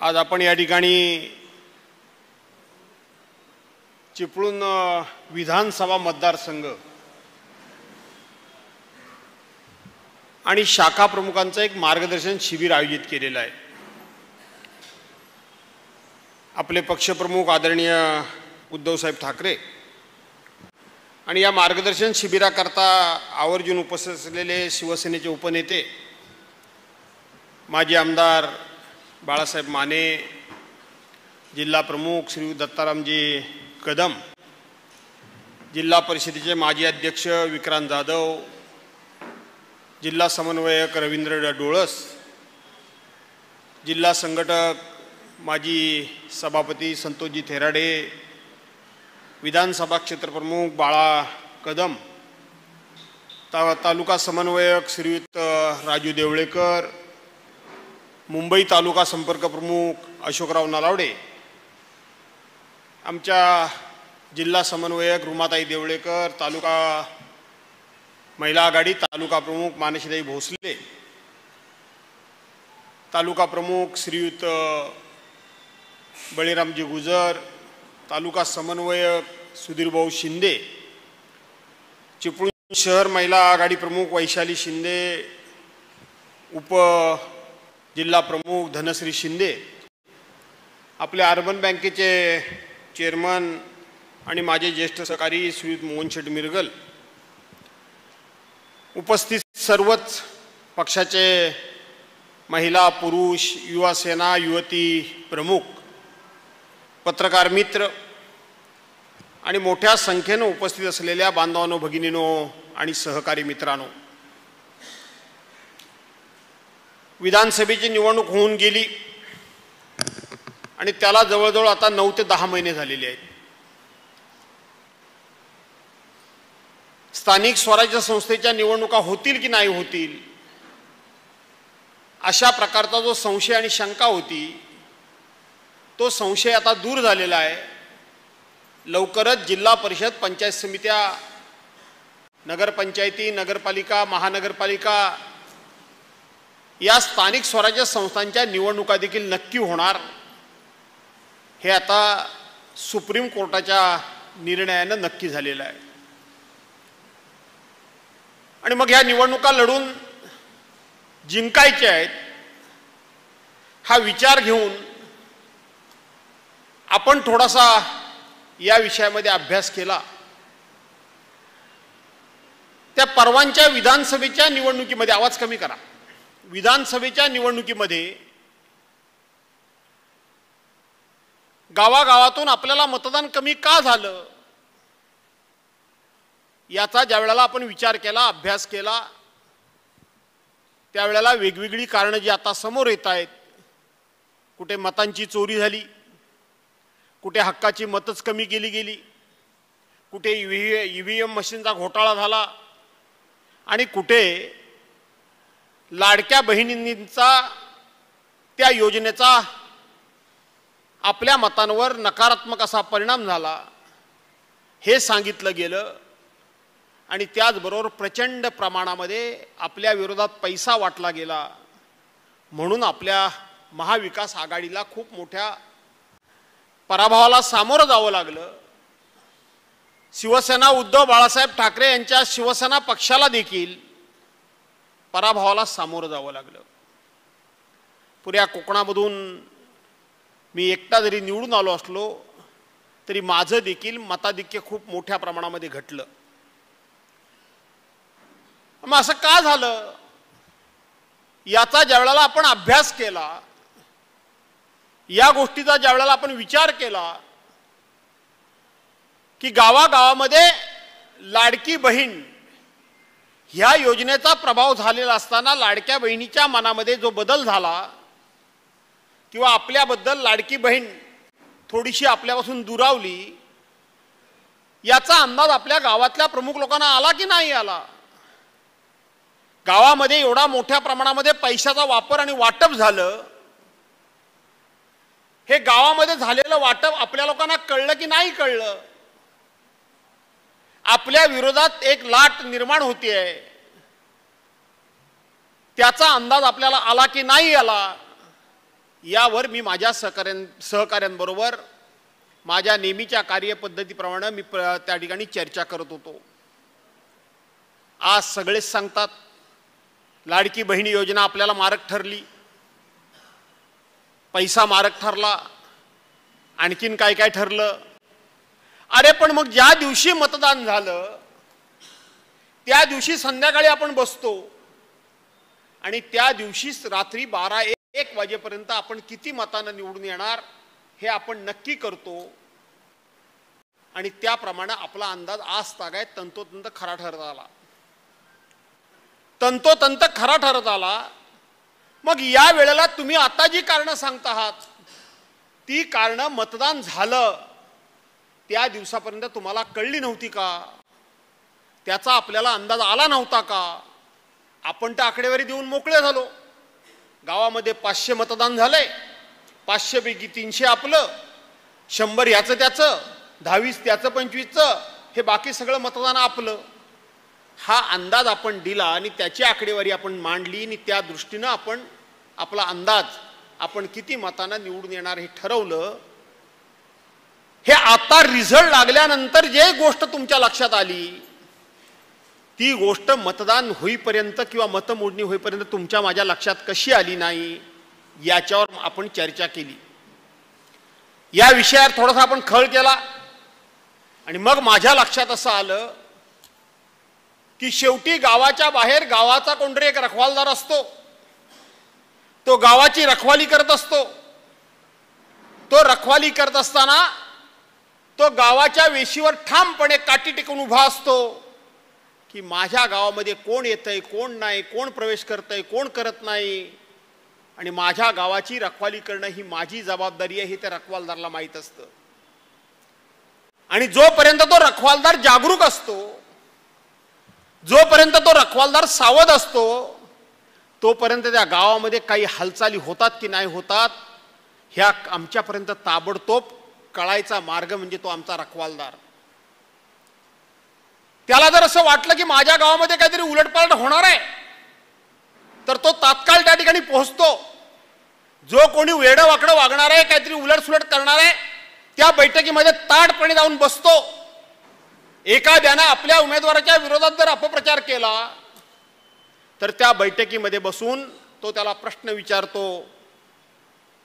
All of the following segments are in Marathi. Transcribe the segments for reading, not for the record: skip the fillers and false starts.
आज आपण या ठिकाणी चिपळूण विधानसभा मतदारसंघ आणि शाखा प्रमुखांचं एक मार्गदर्शन शिबिर आयोजित केलेलं आहे। आपले पक्षप्रमुख आदरणीय उद्धवसाहेब ठाकरे आणि या मार्गदर्शन शिबिराकरता आवर्जून उपस्थित असलेले शिवसेनेचे उपनेते माजी आमदार बाळासाहेब माने, जिल्हा प्रमुख श्री दत्तारामजी कदम, जिल्हा परिषदेचे माजी अध्यक्ष विक्रांत जाधव, जिल्हा समन्वयक रवींद्र डोळस, जिल्हा संघटक माजी सभापती संतोषजी थेराडे, विधानसभा क्षेत्रप्रमुख बाळा कदम, तालुका समन्वयक श्रीयुत राजू देवळेकर, मुंबई तालुका संपर्क प्रमुख अशोकराव नलावडे, आमच्या जिल्हा समन्वयक रुमाताई देवळेकर, तालुका महिला आघाडी तालुका प्रमुख मानसीताई भोसले, तालुका प्रमुख श्रीयुत बळीरामजी गुजर, तालुका समन्वयक सुधीरभाऊ शिंदे, चिपळूण शहर महिला आघाडी प्रमुख वैशाली शिंदे, उप जिल्हा प्रमुख धनश्री शिंदे, आपल्या अर्बन बँकेचे चेअरमन आणि माझे ज्येष्ठ सहकारी श्रीयुत मोहनशेठ मिरगल, उपस्थित सर्वच पक्षाचे महिला पुरुष युवा सेना युवती प्रमुख, पत्रकार मित्र आणि मोठ्या संख्येने उपस्थित असलेल्या बांधवांनो, भगिनींनो आणि सहकारी मित्रांनो, विधानसभेची निवडणूक होऊन गेली आणि त्याला जवळजवळ आता 9 ते 10 महिने झालेले आहेत। स्थानिक स्वराज्य संस्थेच्या निवडणुका होतील की नाही होतील अशा प्रकारचा जो संशय आणि शंका होती तो संशय आता दूर झालेला आहे। लवकरच जिल्हा परिषद, पंचायत समित्या, नगरपंचायती, नगरपालिका, महानगरपालिका या स्थानिक स्वराज्य संस्थांच्या निवडणुका देखील नक्की होणार, हे आता सुप्रीम कोर्टाच्या निर्णयानं नक्की झालेलं आहे। आणि मग ह्या निवडणुका लढून जिंकायच्या आहेत हा विचार घेऊन आपण थोडासा या विषयामध्ये अभ्यास केला। त्या परवांच्या विधानसभेच्या निवडणुकीमध्ये, आवाज कमी करा, विधानसभेच्या निवडणुकीमध्ये गावागावातून आपल्याला मतदान कमी का झालं याचा ज्यावेळेला आपण विचार केला, अभ्यास केला, त्यावेळेला वेगवेगळी कारणं जी आता समोर येत आहेत, कुठे मतांची चोरी झाली, कुठे हक्काची मतच कमी केली गेली, कुठे ईव्हीएम मशीनचा घोटाळा झाला आणि कुठे लाडक्या बहिणींचा त्या योजनेचा आपल्या मतांवर नकारात्मक असा परिणाम झाला, हे सांगितलं गेलं। आणि त्याचबरोबर प्रचंड प्रमाणामध्ये आपल्या विरोधात पैसा वाटला गेला, म्हणून आपल्या महाविकास आघाडीला खूप मोठ्या पराभवाला सामोरं जावं लागलं। शिवसेना उद्धव बाळासाहेब ठाकरे यांच्या शिवसेना पक्षाला देखील पराभवाला सामोरं जावं लागलं। पुऱ्या कोकणामधून मी एकटा जरी निवडून आलो असलो तरी माझं देखील मताधिक्य खूप मोठ्या प्रमाणामध्ये घटलं। मग असं का झालं याचा ज्यावेळेला आपण अभ्यास केला, या गोष्टीचा ज्यावेळेला आपण विचार केला की गावागावामध्ये लाडकी बहीण ह्या योजनेचा प्रभाव झालेला असताना लाडक्या बहिणीच्या मनामध्ये जो बदल झाला किंवा आपल्याबद्दल लाडकी बहीण थोडीशी आपल्यापासून दुरावली, याचा अंदाज आपल्या गावातल्या प्रमुख लोकांना आला की नाही आला? गावामध्ये एवढा मोठ्या प्रमाणामध्ये पैशाचा वापर आणि वाटप झालं, हे गावामध्ये झालेलं वाटप आपल्या लोकांना कळलं की नाही कळलं? आपल्या विरोधात एक लाट निर्माण होतीये, त्याचा अंदाज आपल्याला आला की नाही आला? यावर मी माझ्या सहकाऱ्यांबरोबर माझ्या नेहमीच्या कार्यपद्धतीप्रमाणे मी त्या ठिकाणी चर्चा करत होतो. आज सगळेच सांगतात लाडकी बहीण योजना आपल्याला मारक ठरली, पैसा मारक ठरला, आणखीन काय काय ठरलं. अरे पण मग ज्या दिवशी मतदान झालं त्या दिवशी संध्याकाळी आपण बसतो आणि त्या दिवशीच रात्री 12-1 वाजेपर्यंत आपण किती मतांना निवडून येणार हे आपण नक्की करतो आणि त्याप्रमाणे आपला अंदाज आज तागायत तंतोतंत खरा ठरत आला. तंतोतंत खरा ठरत आला. मग या वेळेला तुम्ही आता जी कारणं सांगता आहात ती कारणं मतदान झालं त्या दिवसापर्यंत तुम्हाला कळली नव्हती का? त्याचा आपल्याला अंदाज आला नव्हता का? आपण तर आकडेवारी देऊन मोकळे झालो. गावामध्ये 500 मतदान झालंय, 500 पैकी 300 आपलं, 100 याचं त्याचं, 10-20 त्याचं, 25चं, हे बाकी सगळं मतदान आपलं. हा अंदाज आपण दिला आणि त्याची आकडेवारी आपण मांडली आणि त्या दृष्टीनं आपण आपला अंदाज आपण किती मतांना निवडून येणार हे ठरवलं. हे आता रिझल्ट लागल्यानंतर जे गोष्ट तुमच्या लक्षात आली ती गोष्ट मतदान होईपर्यंत किंवा मतमोजणी होईपर्यंत तुमच्या माझ्या लक्षात कशी आली नाही याच्यावर आपण चर्चा केली. या विषयावर थोडासा आपण खळ केला आणि मग माझ्या लक्षात असं आलं की शेवटी गावाच्या बाहेर गावाचा कोणतरी एक रखवालदार असतो. तो गावाची रखवाली करत असतो. तो रखवाली करत असताना तो गावाच्या वेशीवर ठामपणे काठी टेकून उभा असतो की माझ्या गावामध्ये कोण येतंय, कोण नाही, कोण प्रवेश करतंय, कोण करत नाही आणि माझ्या गावाची रखवाली करणं ही माझी जबाबदारी आहे हे त्या रखवालदाराला माहीत असतं. आणि जोपर्यंत तो रखवालदार जागरूक असतो, जोपर्यंत तो रखवालदार सावध असतो, तोपर्यंत त्या गावामध्ये काही हालचाली होतात की नाही होतात ह्या आमच्यापर्यंत ताबडतोब कळायचा मार्ग म्हणजे तो आमचा रखवालदार. त्याला जर असं वाटलं की माझ्या गावामध्ये काहीतरी उलटपालट होणार आहे तर तो तात्काळ त्या ठिकाणी पोहोचतो. जो कोणी वेडं वाकडं वागणार आहे, काहीतरी उलटसुलट करणार आहे, त्या बैठकीमध्ये ताडपणे जाऊन बसतो. एखाद्यानं आपल्या उमेदवाराच्या विरोधात जर अपप्रचार केला तर त्या बैठकीमध्ये बसून तो त्याला प्रश्न विचारतो,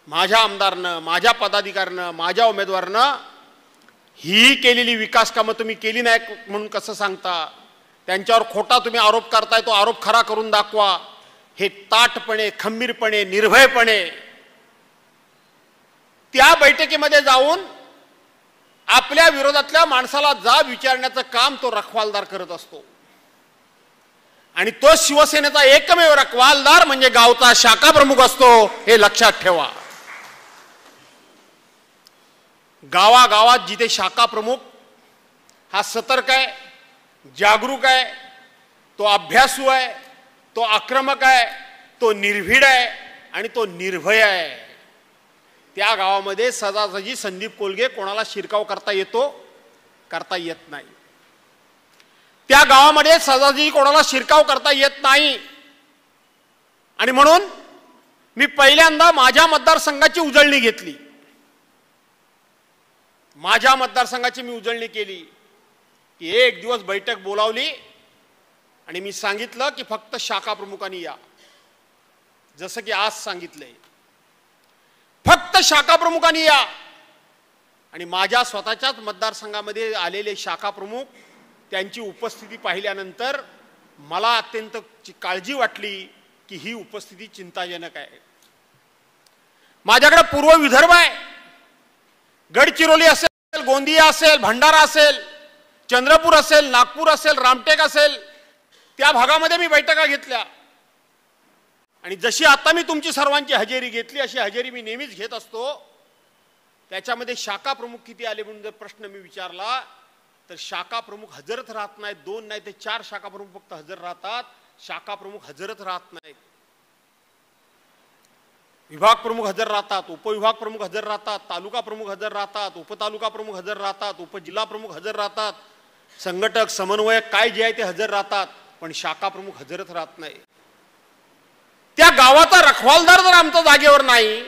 माझ्या आमदारनं, माझ्या पदाधिकाऱ्यानं, माझ्या उमेदवारानं ही केलेली विकास कामं तुम्ही केली नाही म्हणून कसं सांगता? त्यांच्यावर खोटा तुम्ही आरोप करताय, तो आरोप खरा करून दाखवा. हे ताटपणे, खंबीरपणे, निर्भयपणे त्या बैठकीमध्ये जाऊन आपल्या विरोधातल्या माणसाला जाब विचारण्याचं काम तो रखवालदार करत असतो. आणि तो शिवसेनेचा एकमेव रखवालदार म्हणजे गावचा शाखा प्रमुख असतो, हे लक्षात ठेवा. गावागावात जिथे शाखा प्रमुख हा सतर्क आहे, जागरूक आहे, तो अभ्यासू आहे, तो आक्रमक आहे, तो निर्भीड आहे आणि तो निर्भय आहे, त्या गावामध्ये सहजासहजी संदीप कोलगे कोणाला शिरकाव करता येतो? करता येत नाही. त्या गावामध्ये सहजासहजी कोणाला शिरकाव करता येत नाही. आणि म्हणून मी पहिल्यांदा माझ्या मतदारसंघाची उजळणी घेतली. माझ्या मतदारसंघाची मी उजळणी केली की एक दिवस बैठक बोलावली आणि मी सांगितलं की फक्त शाखा प्रमुखांनी या, जसं की आज सांगितलंय, फक्त शाखा प्रमुखांनी या. आणि माझ्या स्वतःच्याच मतदारसंघामध्ये आलेले शाखा प्रमुख त्यांची उपस्थिती पाहिल्यानंतर मला अत्यंत काळजी वाटली की ही उपस्थिती चिंताजनक आहे. माझ्याकडे पूर्व विदर्भ आहे, गडचिरोली असेल, गोंदिया असेल, भंडारा असेल, चंद्रपूर असेल, नागपूर असेल, रामटेक असेल, त्या भागामध्ये मी बैठका घेतल्या. आणि जशी आता मी तुमची सर्वांची हजेरी घेतली अशी हजेरी मी नेहमीच घेत असतो. त्याच्यामध्ये शाखा प्रमुख किती आले म्हणून जर प्रश्न मी विचारला तर शाखा प्रमुख हजरच राहत नाहीत. 2 नाही ते 4 शाखा प्रमुख फक्त हजर राहतात, शाखा प्रमुख हजरच राहत नाहीत. विभाग प्रमुख हजर राहतात, उपविभाग प्रमुख हजर राहतात, तालुका प्रमुख हजर राहतात, उपतालुका प्रमुख हजर राहतात, उपजिल्हा प्रमुख हजर राहतात, संघटक, समन्वयक काय जे आहे ते हजर राहतात, पण शाखा प्रमुख हजरच राहत नाही. त्या गावाचा रखवालदार जर आमच्या जागेवर नाही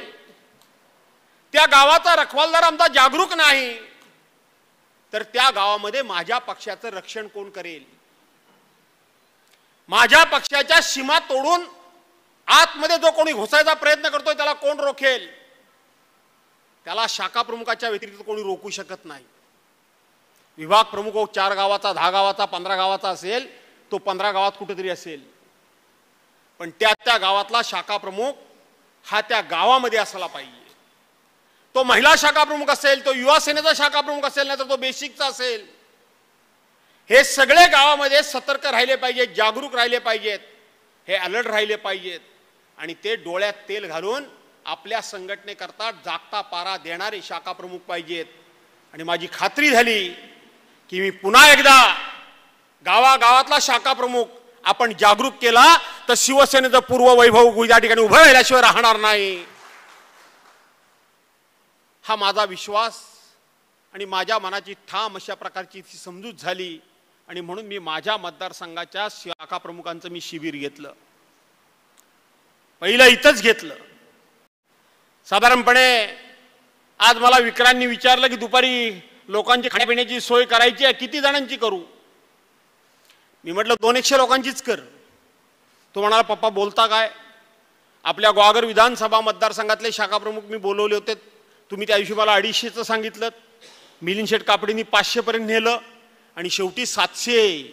त्या गावाचा रखवालदार आमचा जागरूक नाही तर त्या गावामध्ये माझ्या पक्षाचं रक्षण कोण करेल? माझ्या पक्षाच्या सीमा तोडून आतमध्ये जो कोणी घुसायचा प्रयत्न करतोय त्याला कोण रोखेल? त्याला शाखा प्रमुखाच्या व्यतिरिक्त कोणी रोखू शकत नाही. विभाग प्रमुख 4 गावाचा, 10 गावाचा, 15 गावाचा असेल, तो 15 गावात कुठेतरी असेल, पण त्या गावातला शाखा प्रमुख हा त्या गावामध्ये असला पाहिजे. तो महिला शाखा प्रमुख असेल, तो युवा सेनेचा शाखा प्रमुख असेल, नाही तर तो बेसिकचा असेल. हे सगळे गावामध्ये सतर्क राहिले पाहिजेत, जागरूक राहिले पाहिजेत, हे अलर्ट राहिले पाहिजेत आणि ते डोळ्यात तेल घालून आपल्या संघटनेकरता जागता पारा देणारे शाखा प्रमुख पाहिजेत. आणि माझी खात्री झाली की मी पुन्हा एकदा गावागावातला शाखा प्रमुख आपण जागरूक केला तर शिवसेनेचं पूर्व वैभव या ठिकाणी उभं राहिल्याशिवाय राहणार नाही. हा माझा विश्वास आणि माझ्या मनाची ठाम अशा प्रकारची समजूत झाली आणि म्हणून मी माझ्या मतदारसंघाच्या शाखा प्रमुखांचं मी शिबिर घेतलं. पहिलं इथंच घेतलं. साधारणपणे आज मला विक्रांनी विचारलं की दुपारी लोकांची खाण्यापिण्याची सोय करायची आहे, किती जणांची करू? मी म्हटलं 200 लोकांचीच कर. तो म्हणाला पप्पा बोलता काय? आपल्या ग्वागर विधानसभा मतदारसंघातले शाखा प्रमुख मी बोलवले होते, तुम्ही त्या दिवशी मला 250चं सांगितलं, मिलिंद शेठ कापडींनी 500 पर्यंत नेलं आणि शेवटी 700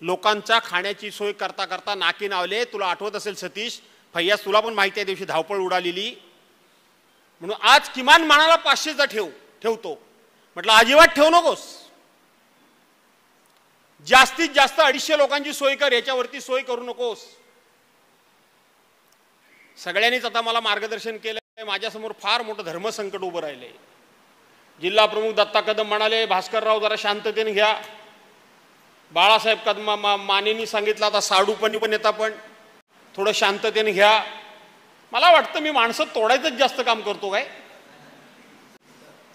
लोकांचा खाण्याची सोय करता करता नाकी नावले. तुला आठवत असेल सतीश, फैयाज तुला पण माहिती आहे दिवशी धावपळ उडालेली, म्हणून आज किमान मानाला 500चा ठेवतो. म्हटलं अजिबात ठेवू नकोस, जास्तीत जास्त 250 लोकांची सोय कर, याच्यावरती सोय करू नकोस. सगळ्यांनीच आता मला मार्गदर्शन केलंय. माझ्यासमोर फार मोठं धर्मसंकट उभं राहिलंय. जिल्हा प्रमुख दत्ता कदम म्हणाले भास्करराव जरा शांततेने घ्या. बाळासाहेब कदम मानेनी सांगितलं आता साडू पण येता, पण थोडं शांततेने घ्या. मला वाटतं मी माणसं तोडायचंच जास्त काम करतो काय?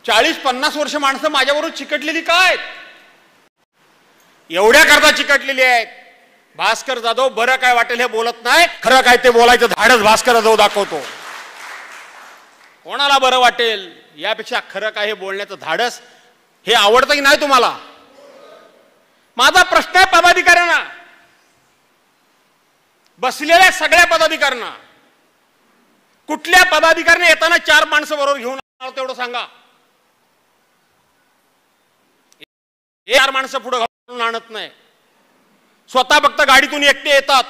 40-50 वर्ष माणसं माझ्याबरोबर चिकटलेली काय? एवढ्या करता चिकटलेली आहेत. भास्कर जाधव बरं काय वाटेल हे बोलत नाही, खरं काय ते बोलायचं धाडस भास्कर जाधव दाखवतो. कोणाला बरं वाटेल यापेक्षा खरं काय हे बोलण्याचं धाडस हे आवडतं की नाही तुम्हाला? माझा प्रश्न आहे पदाधिकाऱ्यांना, बसलेल्या सगळ्या पदाधिकाऱ्यांना, कुठल्या पदाधिकाऱ्याने येताना 4 माणसं बरोबर घेऊन आलो तेवढं सांगा. 4 माणसं पुढे घालून आणत नाही. स्वतः फक्त गाडीतून एकटे येतात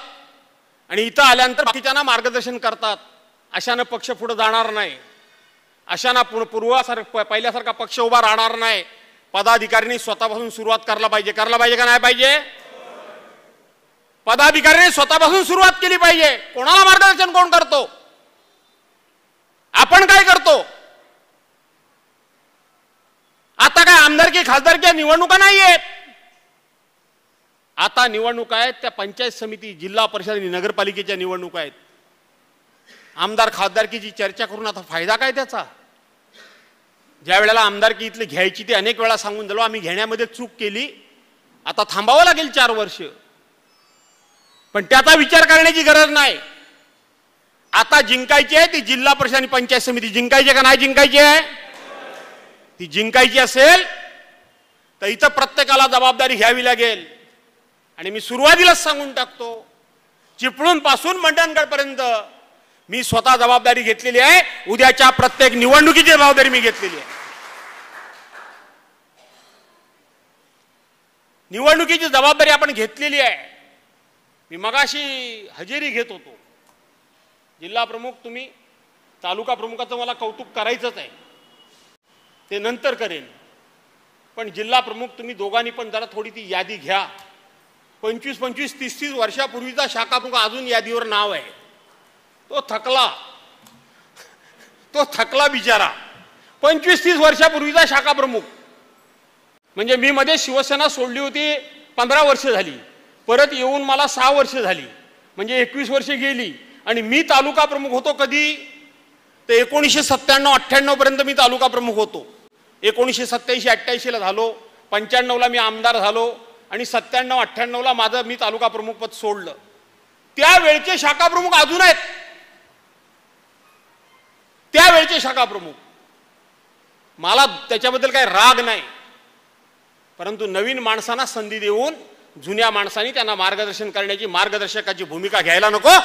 आणि इथं आल्यानंतर बाकीच्यांना मार्गदर्शन करतात. अशानं पक्ष पुढे जाणार नाही. अशाना पहिल्यासारखा पक्ष उभा राहणार नाही. पदाधिकाऱ्यांनी स्वतःपासून सुरुवात करायला पाहिजे. करायला पाहिजे का नाही पाहिजे? पदाधिकाऱ्यांनी स्वतःपासून सुरुवात केली पाहिजे. कोणाला मार्गदर्शन कोण करतो? आपण काय करतो? आता काय आमदारकी खासदारकी निवडणुका नाही आहेत. आता निवडणुका आहेत त्या पंचायत समिती, जिल्हा परिषद आणि नगरपालिकेच्या निवडणुका आहेत. आमदार खासदारकीची चर्चा करून आता फायदा काय त्याचा? ज्या वेळेला आमदारकी इथली घ्यायची ती अनेक वेळा सांगून झालो आम्ही घेण्यामध्ये चूक केली, आता थांबावं लागेल 4 वर्ष. पण त्याचा विचार करण्याची गरज नाही. आता जिंकायची आहे ती जिल्हा परिषद आणि पंचायत समिती. जिंकायची का नाही जिंकायची आहे? ती जिंकायची असेल तर इथं प्रत्येकाला जबाबदारी घ्यावी लागेल. आणि मी सुरुवातीलाच सांगून टाकतो, चिपळूण पासून मंडणगडपर्यंत मी स्वतः जबाबदारी घेतलेली आहे. उद्याच्या प्रत्येक निवडणुकीची जबाबदारी मी घेतलेली आहे. निवडणुकीची जबाबदारी आपण घेतलेली आहे. मी मगाशी हजेरी घेत होतो. जिल्हा प्रमुख तुम्ही, तालुका प्रमुखाचं मला कौतुक करायचंच आहे, ते नंतर करेन. पण जिल्हा प्रमुख तुम्ही दोघांनी पण जरा थोडी ती यादी घ्या. 25-25, 30-30 वर्षापूर्वीचा शाखा प्रमुख अजून यादीवर नाव आहे. तो थकला बिचारा. 25-30 वर्षापूर्वीचा शाखा प्रमुख. म्हणजे मी मध्ये शिवसेना सोडली होती 15 वर्ष झाली, परत येऊन मला 6 वर्ष झाली, म्हणजे 21 वर्ष गेली. आणि मी तालुका प्रमुख होतो कधी तर 1997-98 पर्यंत मी तालुका प्रमुख होतो. 1987-88 ला झालो, 95 ला मी आमदार झालो आणि 97-98 ला माझं मी तालुका प्रमुख पद सोडलं. त्यावेळचे शाखा प्रमुख अजून आहेत. त्यावेळचे शाखा प्रमुख मला त्याच्याबद्दल काही राग नाही, परंतु नवीन माणसांना संधी देऊन जुन्या माणसांनी त्यांना मार्गदर्शन करण्याची मार्गदर्शकाची भूमिका घ्यायला नको.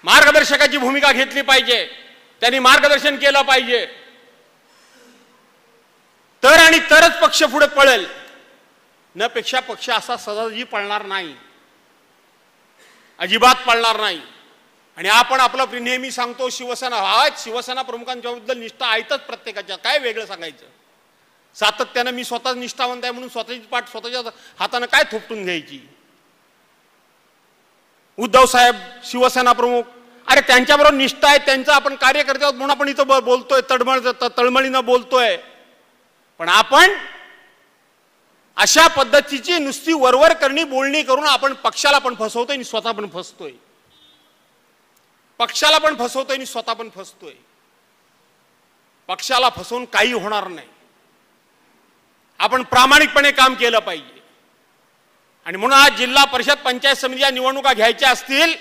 मार्गदर्शकाची भूमिका घेतली पाहिजे, त्यांनी मार्गदर्शन केलं पाहिजे, तर आणि तरच पक्ष पुढे पळेल. न पेक्षा पक्ष असा सहजासहजी पळणार नाही, अजिबात पळणार नाही. आणि आपण आपलं नेहमी सांगतो शिवसेना हाच, शिवसेना प्रमुखांच्या बद्दल निष्ठा आहेतच प्रत्येकाच्या, काय वेगळं सांगायचं. सातत्यानं मी स्वतः निष्ठावंत आहे म्हणून स्वतःची पाठ स्वतःच्या हातानं काय थोपटून घ्यायची. उद्धव साहेब शिवसेना प्रमुख, अरे त्यांच्याबरोबर निष्ठा आहे, त्यांचं आपण कार्यकर्ते आहोत म्हणून आपण इथं बोलतोय, तळमळीनं बोलतोय. पण आपण अशा पद्धतीची नुसती वरवर करणी बोलणी करून आपण पक्षाला पण फसवतोय आणि स्वतः पण फसतोय. पक्षाला पण फसवतोय आणि स्वतः पण फसतोय. पक्षाला फसवून काही होणार नाही. आपण प्रामाणिकपणे काम केलं पाहिजे. आणि म्हणून आज जिल्हा परिषद पंचायत समितीच्या निवडणुका घ्यायच्या असतील,